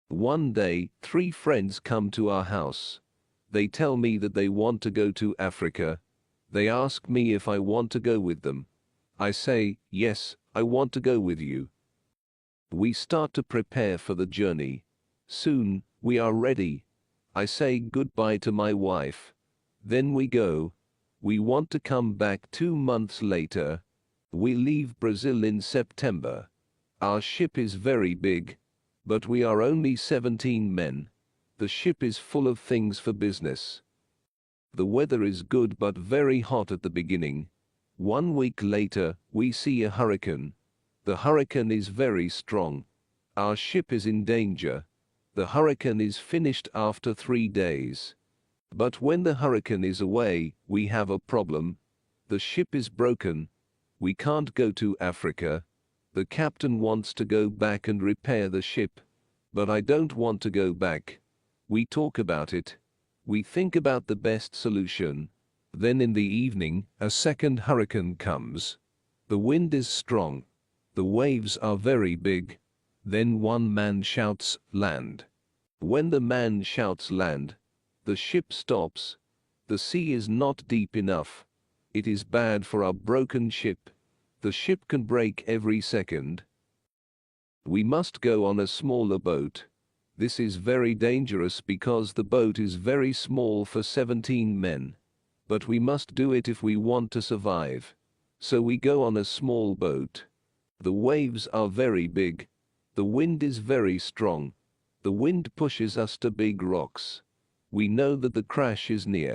One day, 3 friends come to our house. They tell me that they want to go to Africa. They ask me if I want to go with them. I say, yes, I want to go with you. We start to prepare for the journey. Soon, we are ready. I say goodbye to my wife. Then we go. We want to come back 2 months later. We leave Brazil in September. Our ship is very big, but we are only 17 men. The ship is full of things for business. The weather is good but very hot at the beginning. 1 week later, we see a hurricane. The hurricane is very strong. Our ship is in danger. The hurricane is finished after 3 days. But when the hurricane is away, we have a problem. The ship is broken. We can't go to Africa. The captain wants to go back and repair the ship. But I don't want to go back. We talk about it. We think about the best solution. Then in the evening, a second hurricane comes. The wind is strong. The waves are very big. Then one man shouts, "Land." When the man shouts land, the ship stops. The sea is not deep enough. It is bad for our broken ship. The ship can break every second. We must go on a smaller boat. This is very dangerous because the boat is very small for 17 men. But we must do it if we want to survive. So we go on a small boat. The waves are very big. The wind is very strong. The wind pushes us to big rocks. We know that the crash is near.